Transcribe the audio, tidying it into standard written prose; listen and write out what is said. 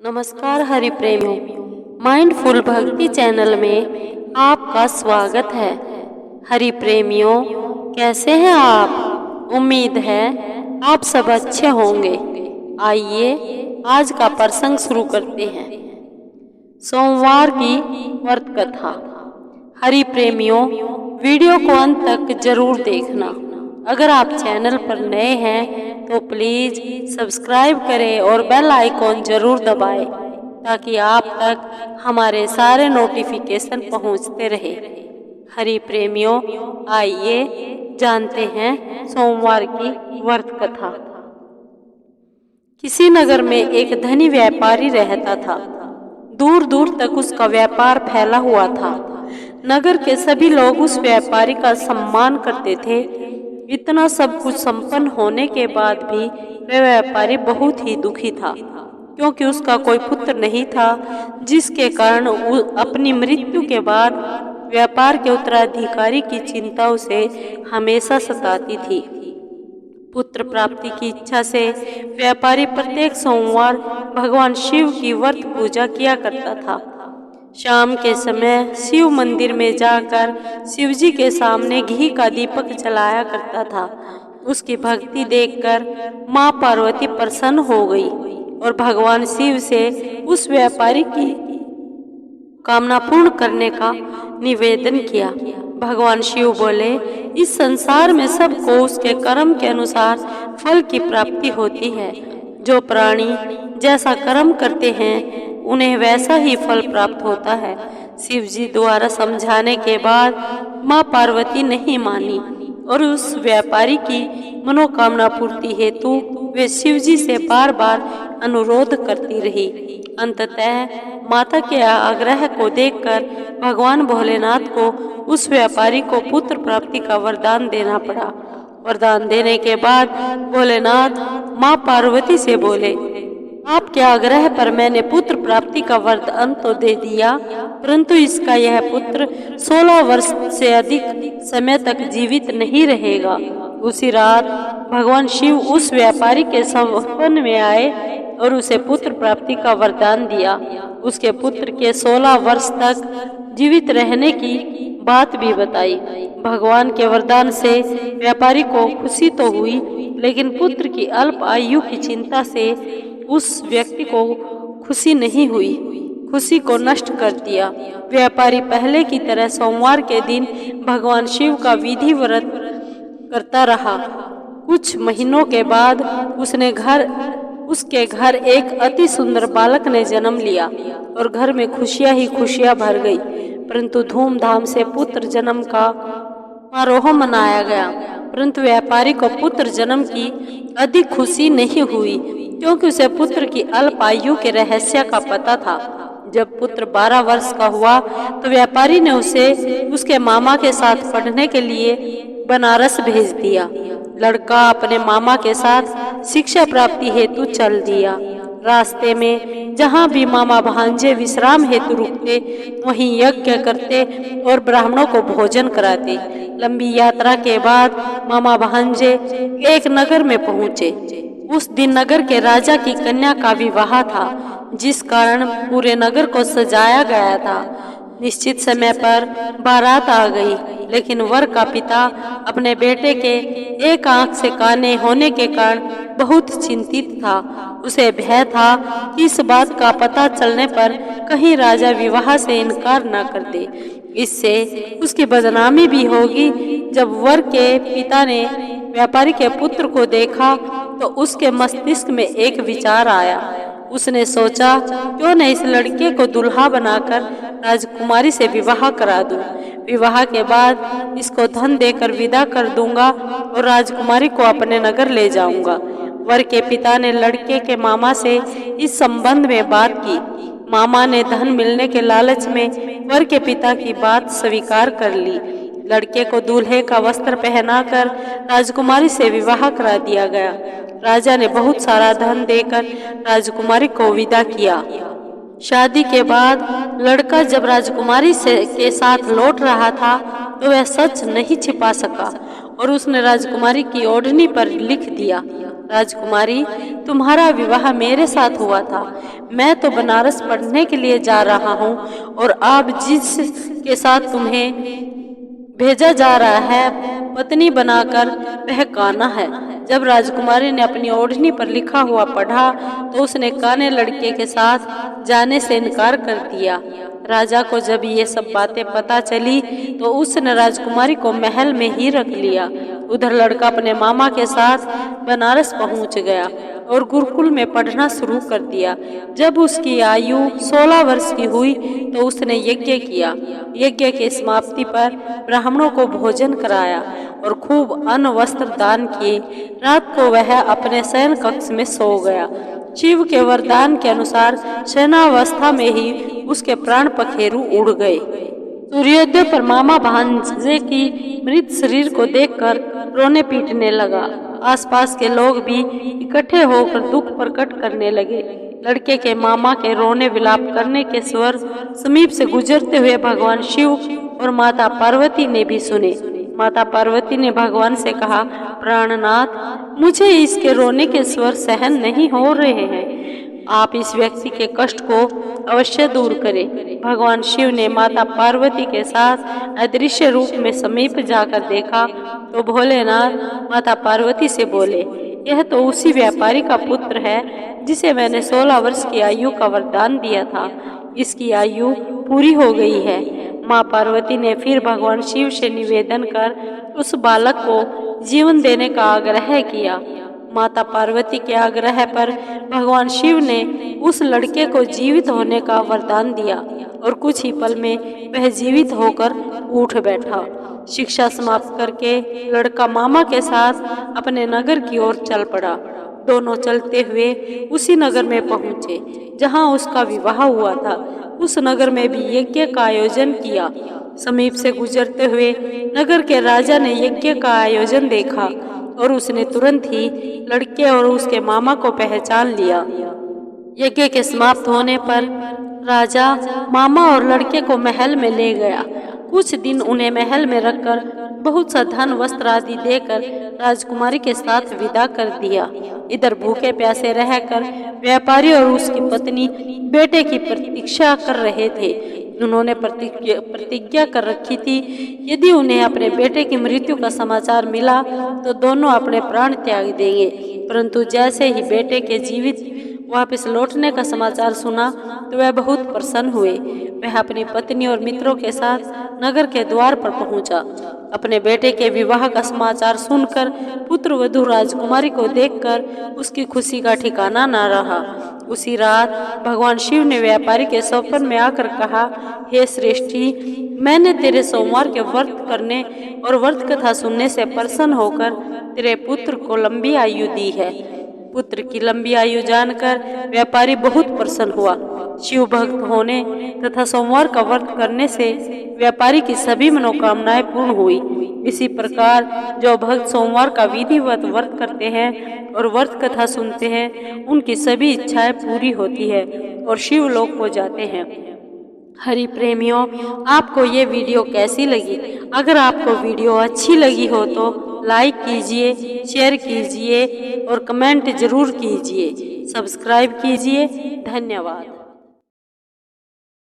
नमस्कार हरि प्रेमियों, माइंडफुल भक्ति चैनल में आपका स्वागत है। हरि प्रेमियों, कैसे हैं आप? उम्मीद है आप सब अच्छे होंगे। आइए आज का प्रसंग शुरू करते हैं। सोमवार की व्रत कथा। हरि प्रेमियों, वीडियो को अंत तक जरूर देखना। अगर आप चैनल पर नए हैं तो प्लीज सब्सक्राइब करें और बेल आइकॉन जरूर दबाएं ताकि आप तक हमारे सारे नोटिफिकेशन पहुंचते रहे। हरि प्रेमियों, आइए जानते हैं सोमवार की व्रत कथा। किसी नगर में एक धनी व्यापारी रहता था। दूर दूर तक उसका व्यापार फैला हुआ था। नगर के सभी लोग उस व्यापारी का सम्मान करते थे। इतना सब कुछ संपन्न होने के बाद भी वह व्यापारी बहुत ही दुखी था, क्योंकि उसका कोई पुत्र नहीं था, जिसके कारण अपनी मृत्यु के बाद व्यापार के उत्तराधिकारी की चिंता उसे हमेशा सताती थी। पुत्र प्राप्ति की इच्छा से व्यापारी प्रत्येक सोमवार भगवान शिव की व्रत पूजा किया करता था। शाम के समय शिव मंदिर में जाकर शिवजी के सामने घी का दीपक जलाया करता था। उसकी भक्ति देखकर माँ पार्वती प्रसन्न हो गई और भगवान शिव से उस व्यापारी की कामना पूर्ण करने का निवेदन किया। भगवान शिव बोले, इस संसार में सबको उसके कर्म के अनुसार फल की प्राप्ति होती है। जो प्राणी जैसा कर्म करते हैं उन्हें वैसा ही फल प्राप्त होता है। शिव जी द्वारा समझाने के बाद माँ पार्वती नहीं मानी और उस व्यापारी की मनोकामना पूर्ति हेतु वे शिव जी से बार बार अनुरोध करती रही। अंततः माता के आग्रह को देखकर भगवान भोलेनाथ को उस व्यापारी को पुत्र प्राप्ति का वरदान देना पड़ा। वरदान देने के बाद भोलेनाथ माँ पार्वती से बोले, आपके आग्रह पर मैंने पुत्र प्राप्ति का वरदान तो दे दिया, परंतु इसका यह पुत्र 16 वर्ष से अधिक समय तक जीवित नहीं रहेगा। उसी रात भगवान शिव उस व्यापारी के सपने में आए और उसे पुत्र प्राप्ति का वरदान दिया। उसके पुत्र के 16 वर्ष तक जीवित रहने की बात भी बताई। भगवान के वरदान से व्यापारी को खुशी तो हुई, लेकिन पुत्र की अल्प आयु की चिंता से उस व्यक्ति को खुशी नहीं हुई, खुशी को नष्ट कर दिया। व्यापारी पहले की तरह सोमवार के दिन भगवान शिव का विधि व्रत करता रहा। कुछ महीनों के बाद उसके घर एक अति सुंदर बालक ने जन्म लिया और घर में खुशियां ही खुशियां भर गई। परंतु धूमधाम से पुत्र जन्म का समारोह मनाया गया, परंतु व्यापारी को पुत्र जन्म की अधिक खुशी नहीं हुई, क्योंकि उसे पुत्र की अल्प आयु के रहस्य का पता था। जब पुत्र 12 वर्ष का हुआ तो व्यापारी ने उसे उसके मामा के साथ पढ़ने के लिए बनारस भेज दिया। लड़का अपने मामा के साथ शिक्षा प्राप्ति हेतु चल दिया। रास्ते में जहाँ भी मामा भांजे विश्राम हेतु रुकते, वहीं यज्ञ करते और ब्राह्मणों को भोजन कराते। लंबी यात्रा के बाद मामा भांजे एक नगर में पहुँचे। उस दिन नगर के राजा की कन्या का विवाह था, जिस कारण पूरे नगर को सजाया गया था। निश्चित समय पर बारात आ गई, लेकिन वर का पिता अपने बेटे के एक आंख से काने होने के कारण बहुत चिंतित था। उसे भय था कि इस बात का पता चलने पर कहीं राजा विवाह से इनकार न कर दे, इससे उसकी बदनामी भी होगी। जब वर के पिता ने व्यापारी के पुत्र को देखा तो उसके मस्तिष्क में एक विचार आया। उसने सोचा, क्यों न इस लड़के को दुल्हा बनाकर राजकुमारी से विवाह करा दूं। विवाह के बाद इसको धन देकर विदा कर दूंगा और राजकुमारी को अपने नगर ले जाऊंगा। वर के पिता ने लड़के के मामा से इस संबंध में बात की। मामा ने धन मिलने के लालच में वर के पिता की बात स्वीकार कर ली। लड़के को दूल्हे का वस्त्र पहनाकर राजकुमारी से विवाह करा दिया गया। राजा ने बहुत सारा धन देकर राजकुमारी को विदा किया। शादी के बाद लड़का जब राजकुमारी के साथ लौट रहा था तो वह सच नहीं छिपा सका और उसने राजकुमारी की ओढ़नी पर लिख दिया, राजकुमारी, तुम्हारा विवाह मेरे साथ हुआ था। मैं तो बनारस पढ़ने के लिए जा रहा हूँ और आप जिस के साथ तुम्हें भेजा जा रहा है पत्नी बनाकर वह कान्हा है। जब राजकुमारी ने अपनी ओढ़नी पर लिखा हुआ पढ़ा तो उसने काने लड़के के साथ जाने से इनकार कर दिया। राजा को जब ये सब बातें पता चली तो उसने राजकुमारी को महल में ही रख लिया। उधर लड़का अपने मामा के साथ बनारस पहुंच गया और गुरुकुल में पढ़ना शुरू कर दिया। जब उसकी आयु 16 वर्ष की हुई तो उसने यज्ञ किया। यज्ञ की समाप्ति पर ब्राह्मणों को भोजन कराया और खूब अन्न वस्त्र दान किए। रात को वह अपने शयन कक्ष में सो गया। शिव के वरदान के अनुसार शयनावस्था में ही उसके प्राण पखेरु उड़ गए। सूर्योदय पर मामा भांजे की मृत शरीर को देखकर रोने पीटने लगा। आसपास के लोग भी इकट्ठे होकर दुख प्रकट करने लगे। लड़के के मामा के रोने विलाप करने के स्वर समीप से गुजरते हुए भगवान शिव और माता पार्वती ने भी सुने। माता पार्वती ने भगवान से कहा, प्राणनाथ, मुझे इसके रोने के स्वर सहन नहीं हो रहे हैं। आप इस व्यक्ति के कष्ट को अवश्य दूर करें। भगवान शिव ने माता पार्वती के साथ अदृश्य रूप में समीप जाकर देखा तो भोलेनाथ माता पार्वती से बोले, यह तो उसी व्यापारी का पुत्र है जिसे मैंने 16 वर्ष की आयु का वरदान दिया था। इसकी आयु पूरी हो गई है। माँ पार्वती ने फिर भगवान शिव से निवेदन कर उस बालक को जीवन देने का आग्रह किया। माता पार्वती के आग्रह पर भगवान शिव ने उस लड़के को जीवित होने का वरदान दिया और कुछ ही पल में वह जीवित होकर उठ बैठा। शिक्षा समाप्त करके लड़का मामा के साथ अपने नगर की ओर चल पड़ा। दोनों चलते हुए उसी नगर में पहुंचे जहां उसका विवाह हुआ था। उस नगर में भी यज्ञ का आयोजन किया। समीप से गुजरते हुए नगर के राजा ने यज्ञ का आयोजन देखा और उसने तुरंत ही लड़के और उसके मामा को पहचान लिया। यज्ञ के समाप्त होने पर राजा मामा और लड़के को महल में ले गया। कुछ दिन उन्हें महल में रखकर बहुत सा धन वस्त्र आदि देकर राजकुमारी के साथ विदा कर दिया। इधर भूखे प्यासे रहकर व्यापारी और उसकी पत्नी बेटे की प्रतीक्षा कर रहे थे। उन्होंने प्रतिज्ञा कर रखी थी, यदि उन्हें अपने बेटे की मृत्यु का समाचार मिला तो दोनों अपने प्राण त्याग देंगे। परंतु जैसे ही बेटे के जीवित वापस लौटने का समाचार सुना तो वह बहुत प्रसन्न हुए। वह अपनी पत्नी और मित्रों के साथ नगर के द्वार पर पहुंचा। अपने बेटे के विवाह का समाचार सुनकर पुत्र वधू राजकुमारी को देखकर उसकी खुशी का ठिकाना न रहा। उसी रात भगवान शिव ने व्यापारी के स्वप्न में आकर कहा, हे श्रेष्ठी, मैंने तेरे सोमवार के व्रत करने और व्रत कथा सुनने से प्रसन्न होकर तेरे पुत्र को लंबी आयु दी है। पुत्र की लंबी आयु जानकर व्यापारी बहुत प्रसन्न हुआ। शिव भक्त होने तथा सोमवार का व्रत करने से व्यापारी की सभी मनोकामनाएं पूर्ण हुई। इसी प्रकार जो भक्त सोमवार का विधिवत व्रत करते हैं और व्रत कथा सुनते हैं, उनकी सभी इच्छाएं पूरी होती है और शिव लोक को जाते हैं। हरि प्रेमियों, आपको ये वीडियो कैसी लगी? अगर आपको वीडियो अच्छी लगी हो तो लाइक कीजिए, शेयर कीजिए और कमेंट जरूर कीजिए। सब्सक्राइब कीजिए। धन्यवाद।